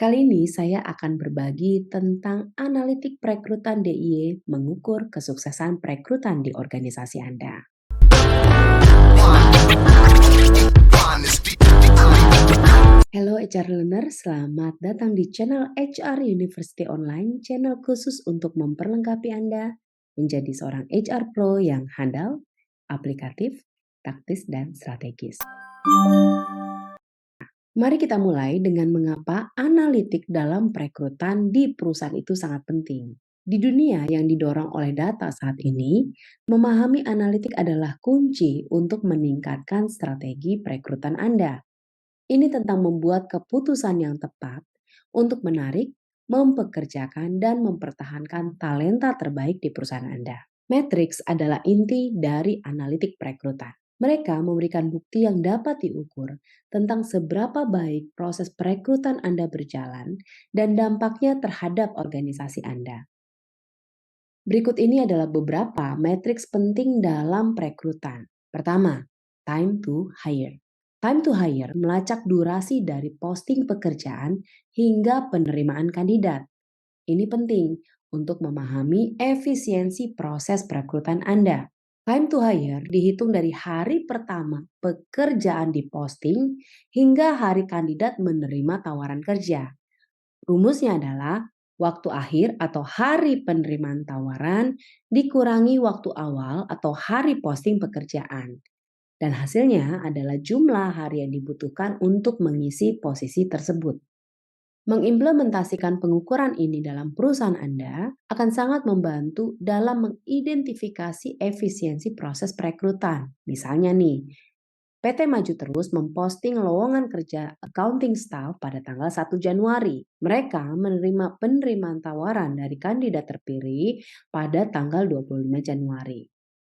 Kali ini saya akan berbagi tentang analitik perekrutan DIY mengukur kesuksesan perekrutan di organisasi Anda. Halo HR Learner, selamat datang di channel HR University Online, channel khusus untuk memperlengkapi Anda menjadi seorang HR Pro yang handal, aplikatif, taktis, dan strategis. Mari kita mulai dengan mengapa analitik dalam perekrutan di perusahaan itu sangat penting. Di dunia yang didorong oleh data saat ini, memahami analitik adalah kunci untuk meningkatkan strategi perekrutan Anda. Ini tentang membuat keputusan yang tepat untuk menarik, mempekerjakan, dan mempertahankan talenta terbaik di perusahaan Anda. Matrix adalah inti dari analitik perekrutan. Mereka memberikan bukti yang dapat diukur tentang seberapa baik proses perekrutan Anda berjalan dan dampaknya terhadap organisasi Anda. Berikut ini adalah beberapa matriks penting dalam perekrutan. Pertama, time to hire. Time to hire melacak durasi dari posting pekerjaan hingga penerimaan kandidat. Ini penting untuk memahami efisiensi proses perekrutan Anda. Time to hire dihitung dari hari pertama pekerjaan diposting hingga hari kandidat menerima tawaran kerja. Rumusnya adalah waktu akhir atau hari penerimaan tawaran dikurangi waktu awal atau hari posting pekerjaan. Dan hasilnya adalah jumlah hari yang dibutuhkan untuk mengisi posisi tersebut. Mengimplementasikan pengukuran ini dalam perusahaan Anda akan sangat membantu dalam mengidentifikasi efisiensi proses perekrutan. Misalnya nih, PT Maju Terus memposting lowongan kerja accounting staff pada tanggal 1 Januari. Mereka menerima penerimaan tawaran dari kandidat terpilih pada tanggal 25 Januari.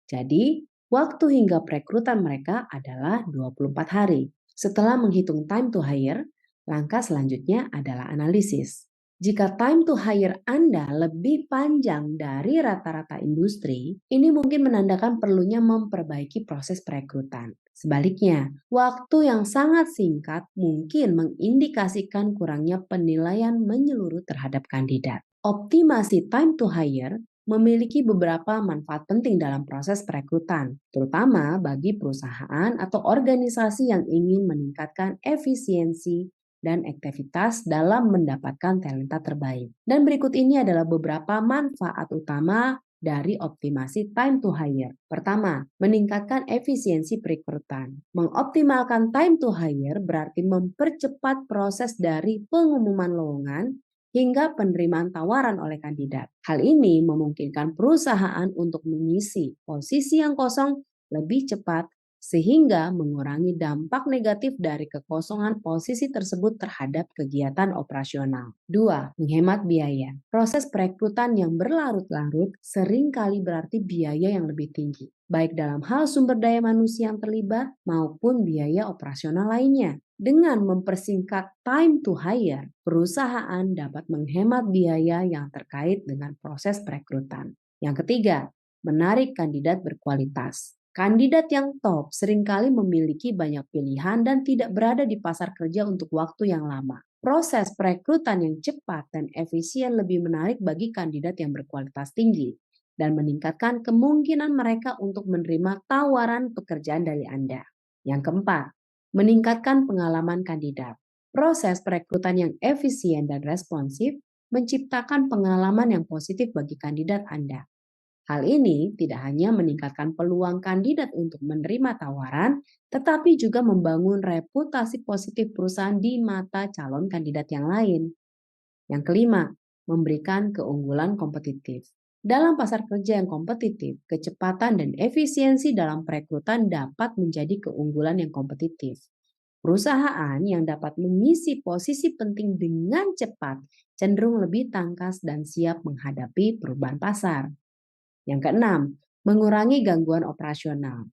Jadi, waktu hingga perekrutan mereka adalah 24 hari. Setelah menghitung time to hire, langkah selanjutnya adalah analisis. Jika time to hire Anda lebih panjang dari rata-rata industri, ini mungkin menandakan perlunya memperbaiki proses perekrutan. Sebaliknya, waktu yang sangat singkat mungkin mengindikasikan kurangnya penilaian menyeluruh terhadap kandidat. Optimasi time to hire memiliki beberapa manfaat penting dalam proses perekrutan, terutama bagi perusahaan atau organisasi yang ingin meningkatkan efisiensi dan aktivitas dalam mendapatkan talenta terbaik. Dan berikut ini adalah beberapa manfaat utama dari optimasi time to hire. Pertama, meningkatkan efisiensi perekrutan. Mengoptimalkan time to hire berarti mempercepat proses dari pengumuman lowongan hingga penerimaan tawaran oleh kandidat. Hal ini memungkinkan perusahaan untuk mengisi posisi yang kosong lebih cepat sehingga mengurangi dampak negatif dari kekosongan posisi tersebut terhadap kegiatan operasional. 2. Menghemat biaya. Proses perekrutan yang berlarut-larut seringkali berarti biaya yang lebih tinggi, baik dalam hal sumber daya manusia yang terlibat maupun biaya operasional lainnya. Dengan mempersingkat time to hire, perusahaan dapat menghemat biaya yang terkait dengan proses perekrutan. Yang ketiga, menarik kandidat berkualitas. Kandidat yang top seringkali memiliki banyak pilihan dan tidak berada di pasar kerja untuk waktu yang lama. Proses perekrutan yang cepat dan efisien lebih menarik bagi kandidat yang berkualitas tinggi dan meningkatkan kemungkinan mereka untuk menerima tawaran pekerjaan dari Anda. Yang keempat, meningkatkan pengalaman kandidat. Proses perekrutan yang efisien dan responsif menciptakan pengalaman yang positif bagi kandidat Anda. Hal ini tidak hanya meningkatkan peluang kandidat untuk menerima tawaran, tetapi juga membangun reputasi positif perusahaan di mata calon kandidat yang lain. Yang kelima, memberikan keunggulan kompetitif. Dalam pasar kerja yang kompetitif, kecepatan dan efisiensi dalam perekrutan dapat menjadi keunggulan yang kompetitif. Perusahaan yang dapat mengisi posisi penting dengan cepat cenderung lebih tangkas dan siap menghadapi perubahan pasar. Yang keenam, mengurangi gangguan operasional.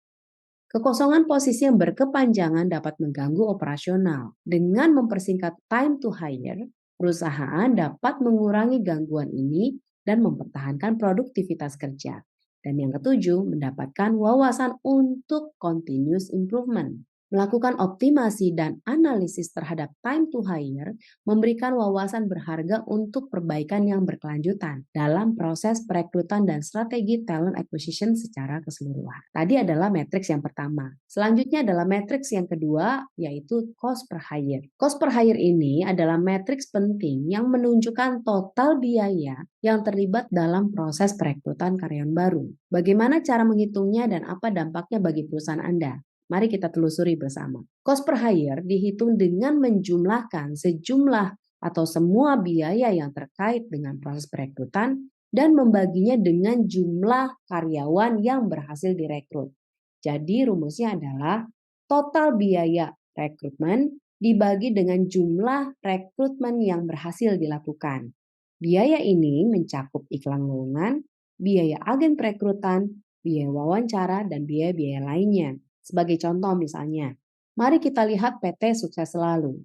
Kekosongan posisi yang berkepanjangan dapat mengganggu operasional. Dengan mempersingkat time to hire, perusahaan dapat mengurangi gangguan ini dan mempertahankan produktivitas kerja. Dan yang ketujuh, mendapatkan wawasan untuk continuous improvement. Melakukan optimasi dan analisis terhadap time to hire memberikan wawasan berharga untuk perbaikan yang berkelanjutan dalam proses perekrutan dan strategi talent acquisition secara keseluruhan. Tadi adalah matriks yang pertama. Selanjutnya adalah matriks yang kedua, yaitu cost per hire. Cost per hire ini adalah matriks penting yang menunjukkan total biaya yang terlibat dalam proses perekrutan karyawan baru. Bagaimana cara menghitungnya dan apa dampaknya bagi perusahaan Anda? Mari kita telusuri bersama. Cost per hire dihitung dengan menjumlahkan sejumlah atau semua biaya yang terkait dengan proses perekrutan dan membaginya dengan jumlah karyawan yang berhasil direkrut. Jadi rumusnya adalah total biaya rekrutmen dibagi dengan jumlah rekrutmen yang berhasil dilakukan. Biaya ini mencakup iklan lowongan, biaya agen perekrutan, biaya wawancara, dan biaya-biaya lainnya. Sebagai contoh misalnya, mari kita lihat PT Sukses Selalu.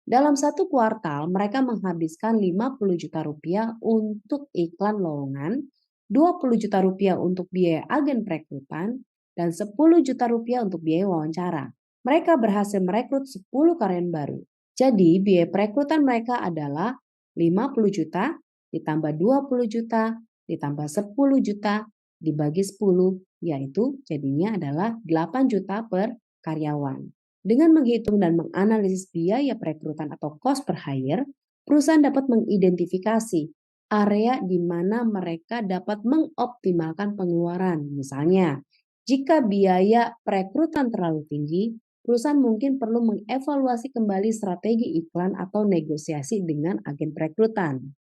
Dalam satu kuartal mereka menghabiskan 50 juta rupiah untuk iklan lowongan, 20 juta rupiah untuk biaya agen perekrutan, dan 10 juta rupiah untuk biaya wawancara. Mereka berhasil merekrut 10 karyawan baru. Jadi biaya perekrutan mereka adalah 50 juta ditambah 20 juta ditambah 10 juta dibagi 10, yaitu jadinya adalah 8 juta per karyawan. Dengan menghitung dan menganalisis biaya perekrutan atau cost per hire, perusahaan dapat mengidentifikasi area di mana mereka dapat mengoptimalkan pengeluaran. Misalnya, jika biaya perekrutan terlalu tinggi, perusahaan mungkin perlu mengevaluasi kembali strategi iklan atau negosiasi dengan agen perekrutan.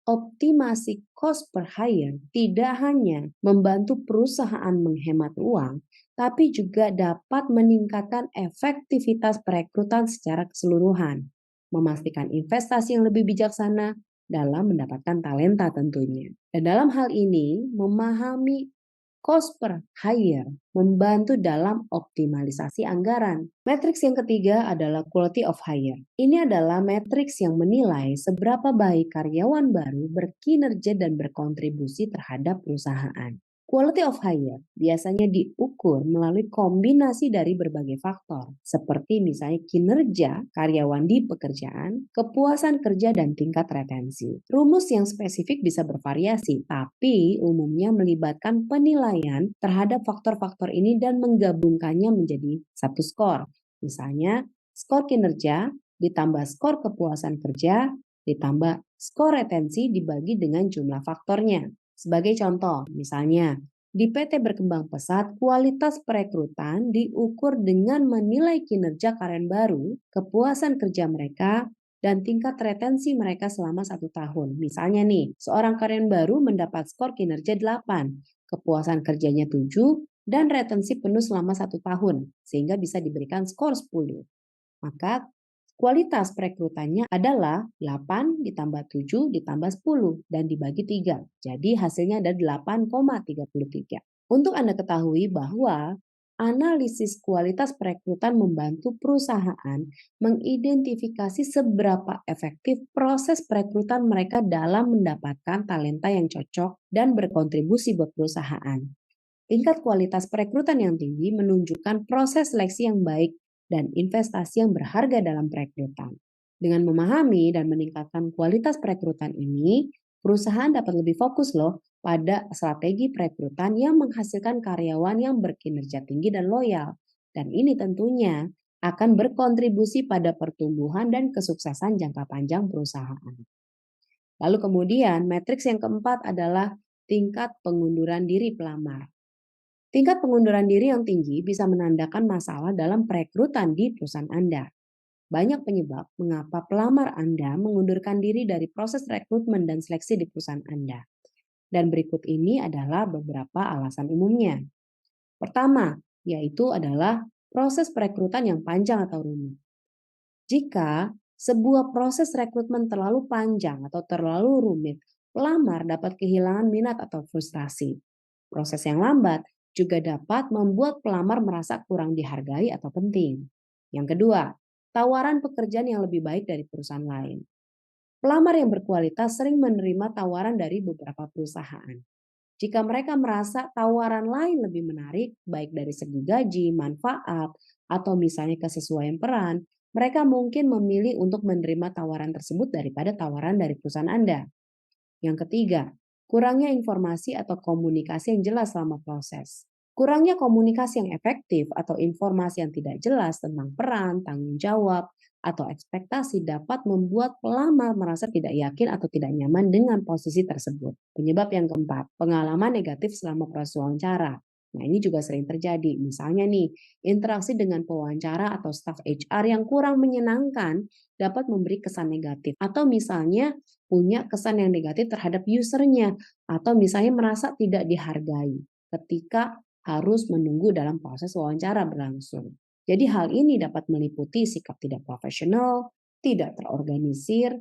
Optimasi cost per hire tidak hanya membantu perusahaan menghemat uang, tapi juga dapat meningkatkan efektivitas perekrutan secara keseluruhan, memastikan investasi yang lebih bijaksana dalam mendapatkan talenta tentunya. Dan dalam hal ini, memahami cost per hire membantu dalam optimalisasi anggaran. Matriks yang ketiga adalah quality of hire. Ini adalah matriks yang menilai seberapa baik karyawan baru berkinerja dan berkontribusi terhadap perusahaan. Quality of hire biasanya diukur melalui kombinasi dari berbagai faktor, seperti misalnya kinerja karyawan di pekerjaan, kepuasan kerja, dan tingkat retensi. Rumus yang spesifik bisa bervariasi, tapi umumnya melibatkan penilaian terhadap faktor-faktor ini dan menggabungkannya menjadi satu skor. Misalnya, skor kinerja ditambah skor kepuasan kerja ditambah skor retensi dibagi dengan jumlah faktornya. Sebagai contoh, misalnya di PT Berkembang Pesat, kualitas perekrutan diukur dengan menilai kinerja karyawan baru, kepuasan kerja mereka, dan tingkat retensi mereka selama 1 tahun. Misalnya nih, seorang karyawan baru mendapat skor kinerja 8, kepuasan kerjanya 7, dan retensi penuh selama 1 tahun, sehingga bisa diberikan skor 10. Maka kualitas perekrutannya adalah 8 ditambah 7 ditambah 10 dan dibagi 3. Jadi hasilnya ada 8,33. Untuk Anda ketahui bahwa analisis kualitas perekrutan membantu perusahaan mengidentifikasi seberapa efektif proses perekrutan mereka dalam mendapatkan talenta yang cocok dan berkontribusi buat perusahaan. Tingkat kualitas perekrutan yang tinggi menunjukkan proses seleksi yang baik dan investasi yang berharga dalam perekrutan. Dengan memahami dan meningkatkan kualitas perekrutan ini, perusahaan dapat lebih fokus pada strategi perekrutan yang menghasilkan karyawan yang berkinerja tinggi dan loyal. Dan ini tentunya akan berkontribusi pada pertumbuhan dan kesuksesan jangka panjang perusahaan. Lalu kemudian matriks yang keempat adalah tingkat pengunduran diri pelamar. Tingkat pengunduran diri yang tinggi bisa menandakan masalah dalam perekrutan di perusahaan Anda. Banyak penyebab mengapa pelamar Anda mengundurkan diri dari proses rekrutmen dan seleksi di perusahaan Anda. Dan berikut ini adalah beberapa alasan umumnya. Pertama, yaitu adalah proses perekrutan yang panjang atau rumit. Jika sebuah proses rekrutmen terlalu panjang atau terlalu rumit, pelamar dapat kehilangan minat atau frustrasi. Proses yang lambat juga dapat membuat pelamar merasa kurang dihargai atau penting. Yang kedua, tawaran pekerjaan yang lebih baik dari perusahaan lain. Pelamar yang berkualitas sering menerima tawaran dari beberapa perusahaan. Jika mereka merasa tawaran lain lebih menarik, baik dari segi gaji, manfaat, atau misalnya kesesuaian peran, mereka mungkin memilih untuk menerima tawaran tersebut daripada tawaran dari perusahaan Anda. Yang ketiga, kurangnya informasi atau komunikasi yang jelas selama proses. Kurangnya komunikasi yang efektif atau informasi yang tidak jelas tentang peran, tanggung jawab, atau ekspektasi dapat membuat pelamar merasa tidak yakin atau tidak nyaman dengan posisi tersebut. Penyebab yang keempat, pengalaman negatif selama proses wawancara. Nah, ini juga sering terjadi. Misalnya nih, interaksi dengan pewawancara atau staf HR yang kurang menyenangkan dapat memberi kesan negatif. Atau misalnya punya kesan yang negatif terhadap usernya, atau misalnya merasa tidak dihargai ketika harus menunggu dalam proses wawancara berlangsung. Jadi hal ini dapat meliputi sikap tidak profesional, tidak terorganisir,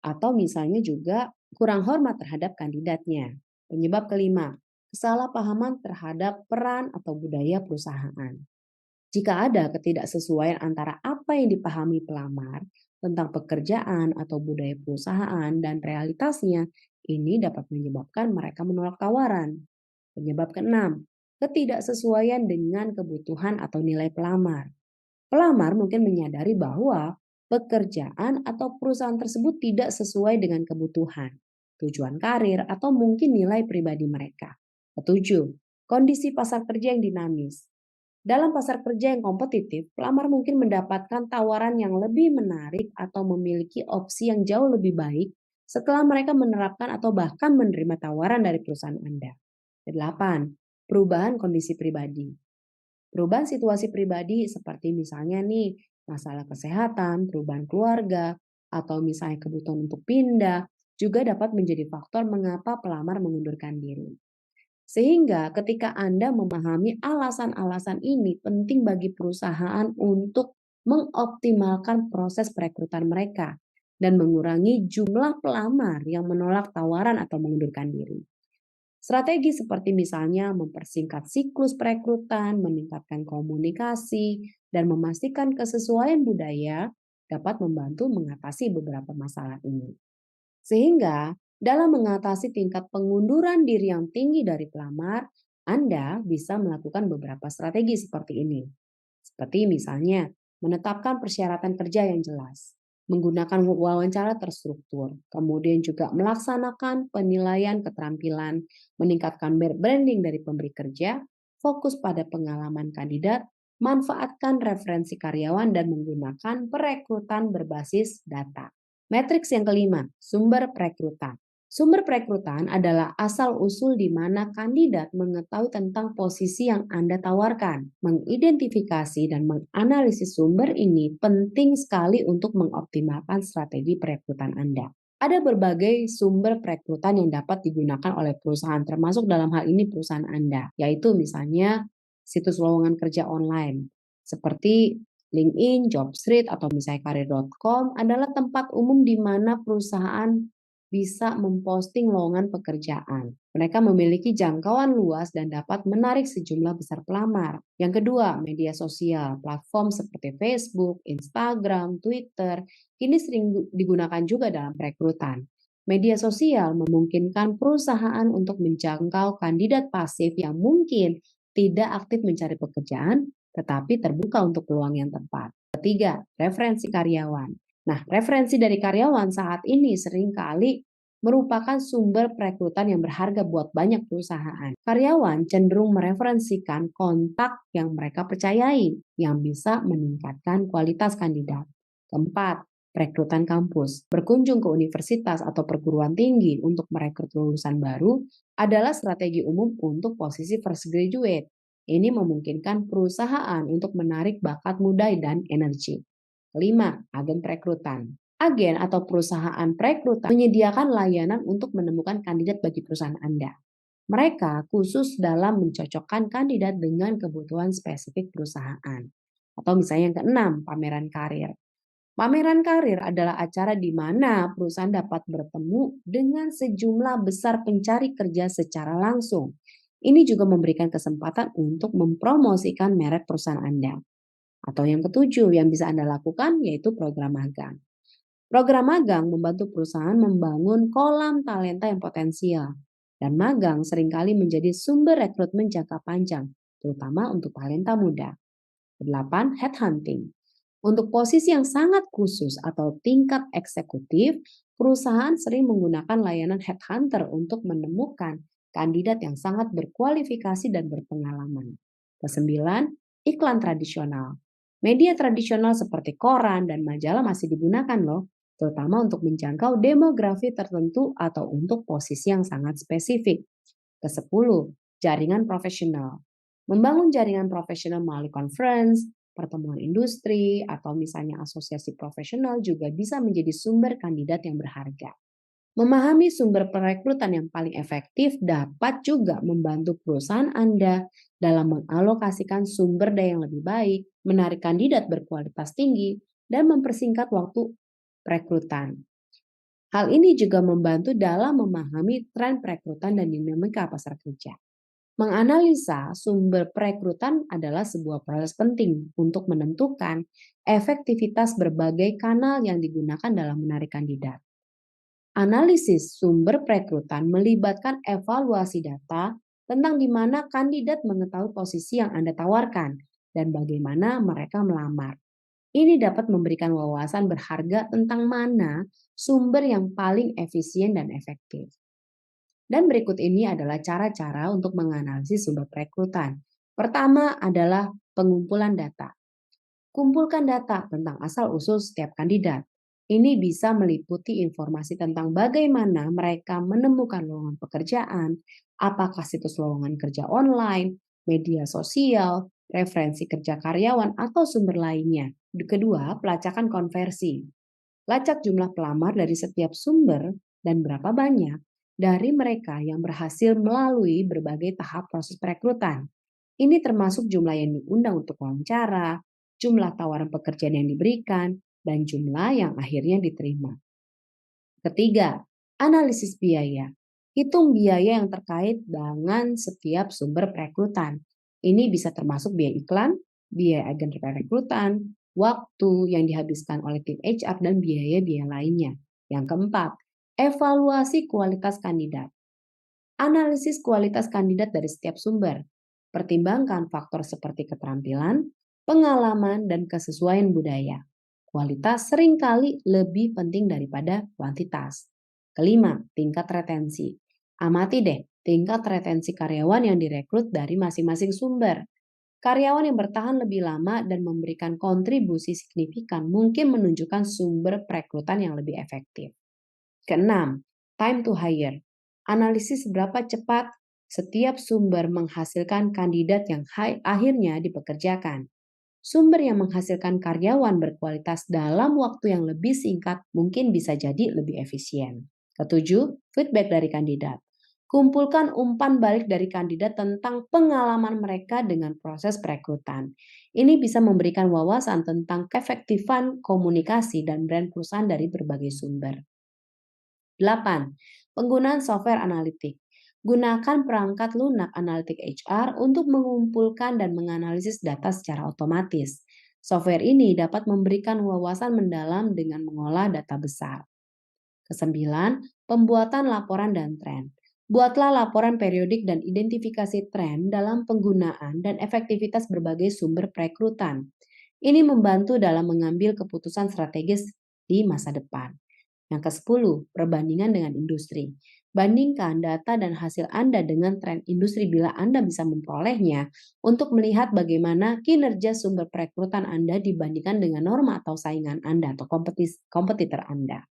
atau misalnya juga kurang hormat terhadap kandidatnya. Penyebab kelima, kesalahpahaman terhadap peran atau budaya perusahaan. Jika ada ketidaksesuaian antara apa yang dipahami pelamar tentang pekerjaan atau budaya perusahaan dan realitasnya, ini dapat menyebabkan mereka menolak tawaran. Penyebab keenam, ketidaksesuaian dengan kebutuhan atau nilai pelamar. Pelamar mungkin menyadari bahwa pekerjaan atau perusahaan tersebut tidak sesuai dengan kebutuhan, tujuan karir, atau mungkin nilai pribadi mereka. Ketujuh, kondisi pasar kerja yang dinamis. Dalam pasar kerja yang kompetitif, pelamar mungkin mendapatkan tawaran yang lebih menarik atau memiliki opsi yang jauh lebih baik setelah mereka menerapkan atau bahkan menerima tawaran dari perusahaan Anda. 8. Perubahan kondisi pribadi. Perubahan situasi pribadi seperti misalnya nih, masalah kesehatan, perubahan keluarga, atau misalnya kebutuhan untuk pindah, juga dapat menjadi faktor mengapa pelamar mengundurkan diri. Sehingga ketika Anda memahami alasan-alasan ini penting bagi perusahaan untuk mengoptimalkan proses perekrutan mereka dan mengurangi jumlah pelamar yang menolak tawaran atau mengundurkan diri. Strategi seperti misalnya mempersingkat siklus perekrutan, meningkatkan komunikasi, dan memastikan kesesuaian budaya dapat membantu mengatasi beberapa masalah ini. Sehingga dalam mengatasi tingkat pengunduran diri yang tinggi dari pelamar, Anda bisa melakukan beberapa strategi seperti ini. Seperti misalnya menetapkan persyaratan kerja yang jelas, menggunakan wawancara terstruktur, kemudian juga melaksanakan penilaian keterampilan, meningkatkan branding dari pemberi kerja, fokus pada pengalaman kandidat, manfaatkan referensi karyawan dan menggunakan perekrutan berbasis data. Matriks yang kelima, sumber perekrutan. Sumber perekrutan adalah asal-usul di mana kandidat mengetahui tentang posisi yang Anda tawarkan. Mengidentifikasi dan menganalisis sumber ini penting sekali untuk mengoptimalkan strategi perekrutan Anda. Ada berbagai sumber perekrutan yang dapat digunakan oleh perusahaan, termasuk dalam hal ini perusahaan Anda, yaitu misalnya situs lowongan kerja online, seperti LinkedIn, Jobstreet, atau misalnya karir.com adalah tempat umum di mana perusahaan bisa memposting lowongan pekerjaan. Mereka memiliki jangkauan luas dan dapat menarik sejumlah besar pelamar. Yang kedua, media sosial. Platform seperti Facebook, Instagram, Twitter, kini sering digunakan juga dalam perekrutan. Media sosial memungkinkan perusahaan untuk menjangkau kandidat pasif yang mungkin tidak aktif mencari pekerjaan, tetapi terbuka untuk peluang yang tepat. Ketiga, referensi karyawan. Nah, referensi dari karyawan saat ini seringkali merupakan sumber perekrutan yang berharga buat banyak perusahaan. Karyawan cenderung mereferensikan kontak yang mereka percayai yang bisa meningkatkan kualitas kandidat. Keempat, perekrutan kampus. Berkunjung ke universitas atau perguruan tinggi untuk merekrut lulusan baru adalah strategi umum untuk posisi fresh graduate. Ini memungkinkan perusahaan untuk menarik bakat muda dan energi. Kelima, agen perekrutan. Agen atau perusahaan perekrutan menyediakan layanan untuk menemukan kandidat bagi perusahaan Anda. Mereka khusus dalam mencocokkan kandidat dengan kebutuhan spesifik perusahaan. Atau misalnya yang keenam, pameran karir. Pameran karir adalah acara di mana perusahaan dapat bertemu dengan sejumlah besar pencari kerja secara langsung. Ini juga memberikan kesempatan untuk mempromosikan merek perusahaan Anda. Atau yang ketujuh yang bisa Anda lakukan yaitu program magang. Program magang membantu perusahaan membangun kolam talenta yang potensial. Dan magang seringkali menjadi sumber rekrutmen jangka panjang, terutama untuk talenta muda. 8. Headhunting. Untuk posisi yang sangat khusus atau tingkat eksekutif, perusahaan sering menggunakan layanan headhunter untuk menemukan kandidat yang sangat berkualifikasi dan berpengalaman. Kesembilan, iklan tradisional. Media tradisional seperti koran dan majalah masih digunakan loh, terutama untuk menjangkau demografi tertentu atau untuk posisi yang sangat spesifik. Kesepuluh, jaringan profesional. Membangun jaringan profesional melalui conference, pertemuan industri, atau misalnya asosiasi profesional juga bisa menjadi sumber kandidat yang berharga. Memahami sumber perekrutan yang paling efektif dapat juga membantu perusahaan Anda dalam mengalokasikan sumber daya yang lebih baik, menarik kandidat berkualitas tinggi, dan mempersingkat waktu perekrutan. Hal ini juga membantu dalam memahami tren perekrutan dan dinamika pasar kerja. Menganalisa sumber perekrutan adalah sebuah proses penting untuk menentukan efektivitas berbagai kanal yang digunakan dalam menarik kandidat. Analisis sumber perekrutan melibatkan evaluasi data tentang di mana kandidat mengetahui posisi yang Anda tawarkan dan bagaimana mereka melamar. Ini dapat memberikan wawasan berharga tentang mana sumber yang paling efisien dan efektif. Dan berikut ini adalah cara-cara untuk menganalisis sumber perekrutan. Pertama adalah pengumpulan data. Kumpulkan data tentang asal-usul setiap kandidat. Ini bisa meliputi informasi tentang bagaimana mereka menemukan lowongan pekerjaan, apakah situs lowongan kerja online, media sosial, referensi kerja karyawan, atau sumber lainnya. Kedua, pelacakan konversi. Lacak jumlah pelamar dari setiap sumber dan berapa banyak dari mereka yang berhasil melalui berbagai tahap proses perekrutan. Ini termasuk jumlah yang diundang untuk wawancara, jumlah tawaran pekerjaan yang diberikan, dan jumlah yang akhirnya diterima. Ketiga, analisis biaya. Hitung biaya yang terkait dengan setiap sumber perekrutan. Ini bisa termasuk biaya iklan, biaya agen perekrutan, waktu yang dihabiskan oleh tim HR, dan biaya-biaya lainnya. Yang keempat, evaluasi kualitas kandidat. Analisis kualitas kandidat dari setiap sumber. Pertimbangkan faktor seperti keterampilan, pengalaman, dan kesesuaian budaya. Kualitas seringkali lebih penting daripada kuantitas. Kelima, tingkat retensi. Amati deh tingkat retensi karyawan yang direkrut dari masing-masing sumber. Karyawan yang bertahan lebih lama dan memberikan kontribusi signifikan mungkin menunjukkan sumber perekrutan yang lebih efektif. Keenam, time to hire. Analisis seberapa cepat setiap sumber menghasilkan kandidat yang akhirnya dipekerjakan. Sumber yang menghasilkan karyawan berkualitas dalam waktu yang lebih singkat mungkin bisa jadi lebih efisien. Ketujuh, feedback dari kandidat. Kumpulkan umpan balik dari kandidat tentang pengalaman mereka dengan proses perekrutan. Ini bisa memberikan wawasan tentang keefektifan komunikasi dan brand perusahaan dari berbagai sumber. 8. Penggunaan software analitik. Gunakan perangkat lunak analitik HR untuk mengumpulkan dan menganalisis data secara otomatis. Software ini dapat memberikan wawasan mendalam dengan mengolah data besar. Kesembilan, pembuatan laporan dan tren. Buatlah laporan periodik dan identifikasi tren dalam penggunaan dan efektivitas berbagai sumber perekrutan. Ini membantu dalam mengambil keputusan strategis di masa depan. Yang ke-10, perbandingan dengan industri. Bandingkan data dan hasil Anda dengan tren industri bila Anda bisa memperolehnya untuk melihat bagaimana kinerja sumber perekrutan Anda dibandingkan dengan norma atau saingan Anda atau kompetitor Anda.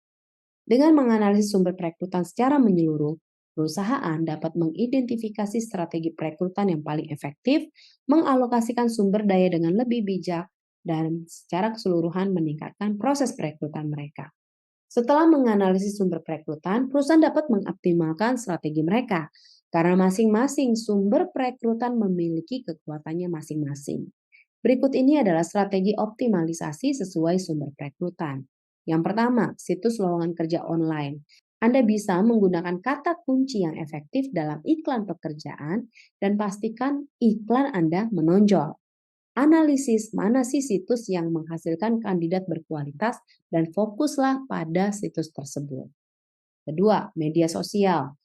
Dengan menganalisis sumber perekrutan secara menyeluruh, perusahaan dapat mengidentifikasi strategi perekrutan yang paling efektif, mengalokasikan sumber daya dengan lebih bijak, dan secara keseluruhan meningkatkan proses perekrutan mereka. Setelah menganalisis sumber perekrutan, perusahaan dapat mengoptimalkan strategi mereka karena masing-masing sumber perekrutan memiliki kekuatannya masing-masing. Berikut ini adalah strategi optimalisasi sesuai sumber perekrutan. Yang pertama, situs lowongan kerja online. Anda bisa menggunakan kata kunci yang efektif dalam iklan pekerjaan dan pastikan iklan Anda menonjol. Analisis mana sih situs yang menghasilkan kandidat berkualitas dan fokuslah pada situs tersebut. Kedua, media sosial.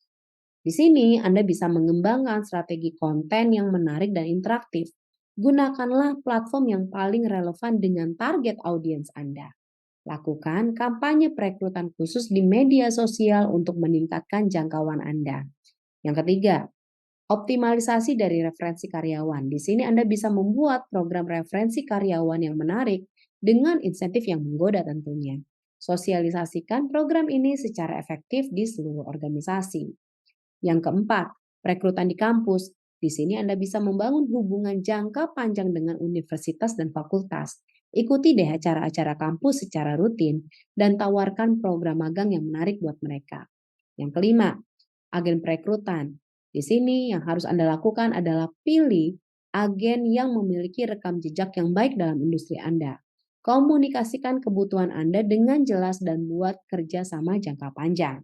Di sini Anda bisa mengembangkan strategi konten yang menarik dan interaktif. Gunakanlah platform yang paling relevan dengan target audiens Anda. Lakukan kampanye perekrutan khusus di media sosial untuk meningkatkan jangkauan Anda. Yang ketiga, optimalisasi dari referensi karyawan. Di sini Anda bisa membuat program referensi karyawan yang menarik dengan insentif yang menggoda tentunya. Sosialisasikan program ini secara efektif di seluruh organisasi. Yang keempat, perekrutan di kampus. Di sini Anda bisa membangun hubungan jangka panjang dengan universitas dan fakultas. Ikuti deh acara-acara kampus secara rutin dan tawarkan program magang yang menarik buat mereka. Yang kelima, agen perekrutan. Di sini yang harus Anda lakukan adalah pilih agen yang memiliki rekam jejak yang baik dalam industri Anda. Komunikasikan kebutuhan Anda dengan jelas dan buat kerjasama jangka panjang.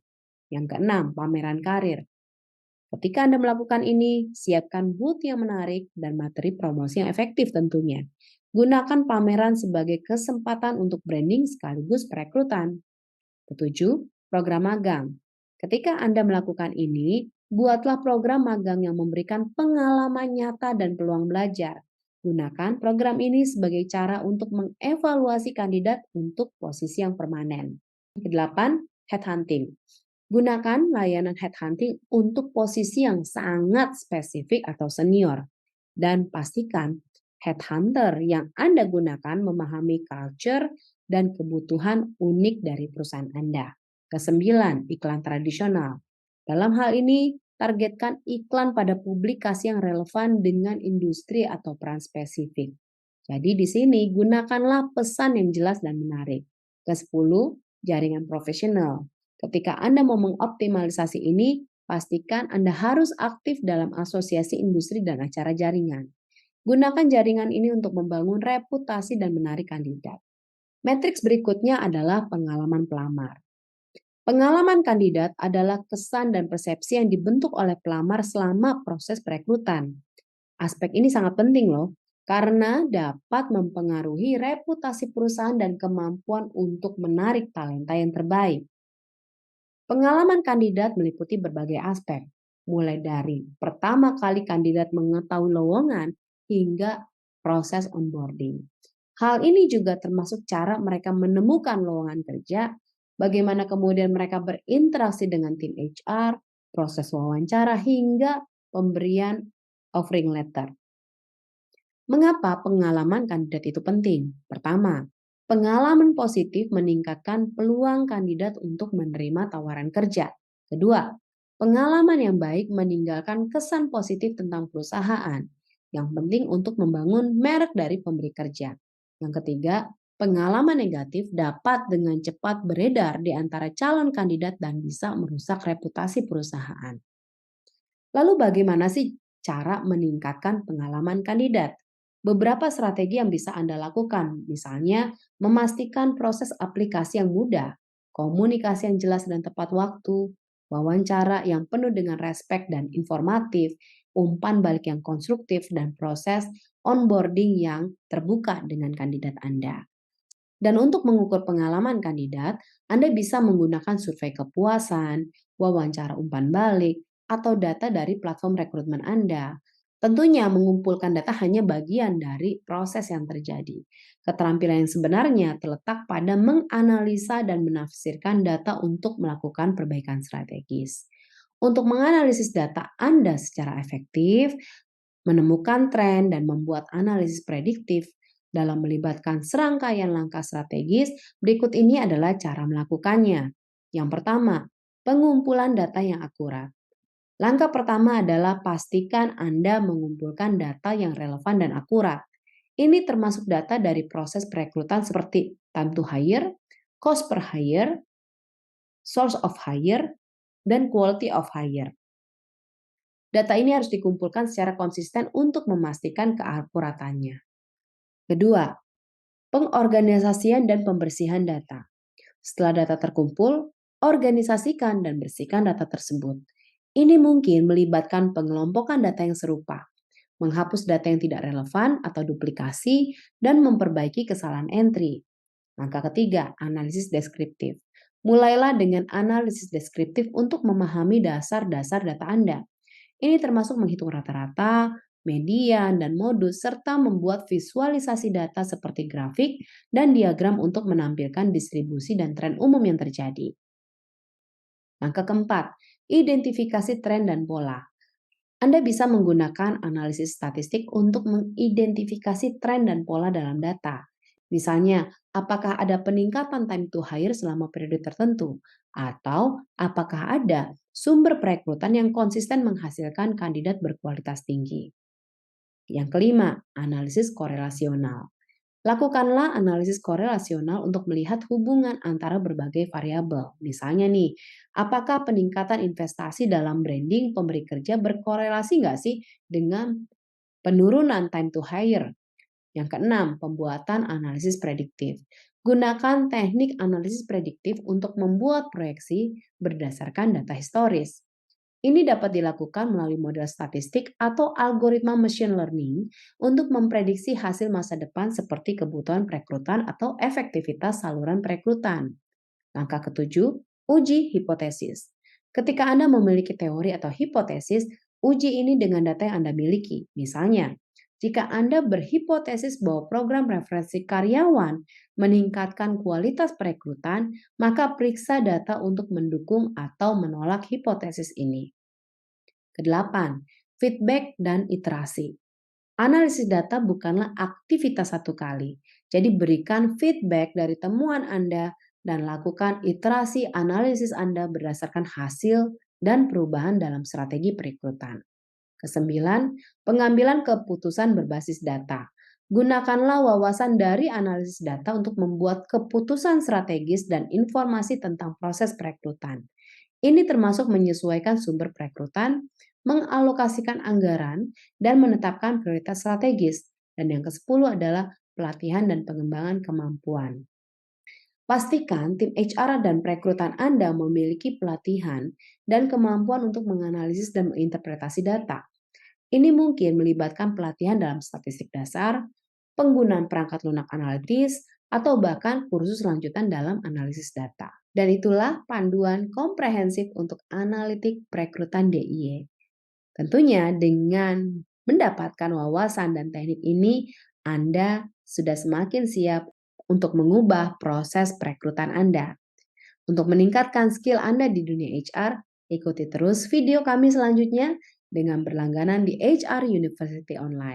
Yang keenam, pameran karir. Ketika Anda melakukan ini, siapkan booth yang menarik dan materi promosi yang efektif tentunya. Gunakan pameran sebagai kesempatan untuk branding sekaligus perekrutan. Ketujuh, program magang. Ketika Anda melakukan ini, buatlah program magang yang memberikan pengalaman nyata dan peluang belajar. Gunakan program ini sebagai cara untuk mengevaluasi kandidat untuk posisi yang permanen. Kedelapan, headhunting. Gunakan layanan headhunting untuk posisi yang sangat spesifik atau senior. Dan pastikan headhunter yang Anda gunakan memahami culture dan kebutuhan unik dari perusahaan Anda. Kesembilan, iklan tradisional. Dalam hal ini, targetkan iklan pada publikasi yang relevan dengan industri atau peran spesifik. Jadi di sini gunakanlah pesan yang jelas dan menarik. Kesepuluh, jaringan profesional. Ketika Anda mau mengoptimalisasi ini, pastikan Anda harus aktif dalam asosiasi industri dan acara jaringan. Gunakan jaringan ini untuk membangun reputasi dan menarik kandidat. Matriks berikutnya adalah pengalaman pelamar. Pengalaman kandidat adalah kesan dan persepsi yang dibentuk oleh pelamar selama proses perekrutan. Aspek ini sangat penting loh, karena dapat mempengaruhi reputasi perusahaan dan kemampuan untuk menarik talenta yang terbaik. Pengalaman kandidat meliputi berbagai aspek, mulai dari pertama kali kandidat mengetahui lowongan hingga proses onboarding. Hal ini juga termasuk cara mereka menemukan lowongan kerja, bagaimana kemudian mereka berinteraksi dengan tim HR, proses wawancara hingga pemberian offering letter. Mengapa pengalaman kandidat itu penting? Pertama, pengalaman positif meningkatkan peluang kandidat untuk menerima tawaran kerja. Kedua, pengalaman yang baik meninggalkan kesan positif tentang perusahaan, yang penting untuk membangun merek dari pemberi kerja. Yang ketiga, pengalaman negatif dapat dengan cepat beredar di antara calon kandidat dan bisa merusak reputasi perusahaan. Lalu bagaimana sih cara meningkatkan pengalaman kandidat? Beberapa strategi yang bisa Anda lakukan, misalnya memastikan proses aplikasi yang mudah, komunikasi yang jelas dan tepat waktu, wawancara yang penuh dengan respek dan informatif, umpan balik yang konstruktif, dan proses onboarding yang terbuka dengan kandidat Anda. Dan untuk mengukur pengalaman kandidat, Anda bisa menggunakan survei kepuasan, wawancara umpan balik, atau data dari platform rekrutmen Anda. Tentunya mengumpulkan data hanya bagian dari proses yang terjadi. Keterampilan yang sebenarnya terletak pada menganalisa dan menafsirkan data untuk melakukan perbaikan strategis. Untuk menganalisis data Anda secara efektif, menemukan tren dan membuat analisis prediktif dalam melibatkan serangkaian langkah strategis, berikut ini adalah cara melakukannya. Yang pertama, pengumpulan data yang akurat. Langkah pertama adalah pastikan Anda mengumpulkan data yang relevan dan akurat. Ini termasuk data dari proses perekrutan seperti time to hire, cost per hire, source of hire, dan quality of hire. Data ini harus dikumpulkan secara konsisten untuk memastikan keakuratannya. Kedua, pengorganisasian dan pembersihan data. Setelah data terkumpul, organisasikan dan bersihkan data tersebut. Ini mungkin melibatkan pengelompokan data yang serupa, menghapus data yang tidak relevan atau duplikasi, dan memperbaiki kesalahan entry. Langkah ketiga, analisis deskriptif. Mulailah dengan analisis deskriptif untuk memahami dasar-dasar data Anda. Ini termasuk menghitung rata-rata, media, dan modus, serta membuat visualisasi data seperti grafik dan diagram untuk menampilkan distribusi dan tren umum yang terjadi. Langkah keempat, identifikasi tren dan pola. Anda bisa menggunakan analisis statistik untuk mengidentifikasi tren dan pola dalam data. Misalnya, apakah ada peningkatan time to hire selama periode tertentu, atau apakah ada sumber perekrutan yang konsisten menghasilkan kandidat berkualitas tinggi. Yang kelima, analisis korelasional. Lakukanlah analisis korelasional untuk melihat hubungan antara berbagai variabel. Misalnya nih, apakah peningkatan investasi dalam branding pemberi kerja berkorelasi nggak sih dengan penurunan time to hire? Yang keenam, pembuatan analisis prediktif. Gunakan teknik analisis prediktif untuk membuat proyeksi berdasarkan data historis. Ini dapat dilakukan melalui model statistik atau algoritma machine learning untuk memprediksi hasil masa depan seperti kebutuhan perekrutan atau efektivitas saluran perekrutan. Langkah ketujuh, uji hipotesis. Ketika Anda memiliki teori atau hipotesis, uji ini dengan data yang Anda miliki. Misalnya, jika Anda berhipotesis bahwa program referensi karyawan meningkatkan kualitas perekrutan, maka periksa data untuk mendukung atau menolak hipotesis ini. Kedelapan, feedback dan iterasi. Analisis data bukanlah aktivitas satu kali. Jadi berikan feedback dari temuan Anda dan lakukan iterasi analisis Anda berdasarkan hasil dan perubahan dalam strategi perekrutan. Kesembilan, pengambilan keputusan berbasis data. Gunakanlah wawasan dari analisis data untuk membuat keputusan strategis dan informasi tentang proses perekrutan. Ini termasuk menyesuaikan sumber perekrutan, mengalokasikan anggaran, dan menetapkan prioritas strategis. Dan yang ke-10 adalah pelatihan dan pengembangan kemampuan. Pastikan tim HR dan perekrutan Anda memiliki pelatihan dan kemampuan untuk menganalisis dan menginterpretasi data. Ini mungkin melibatkan pelatihan dalam statistik dasar, penggunaan perangkat lunak analitis, atau bahkan kursus lanjutan dalam analisis data. Dan itulah panduan komprehensif untuk analitik perekrutan DIY. Tentunya dengan mendapatkan wawasan dan teknik ini, Anda sudah semakin siap untuk mengubah proses perekrutan Anda. Untuk meningkatkan skill Anda di dunia HR, ikuti terus video kami selanjutnya dengan berlangganan di HR University Online.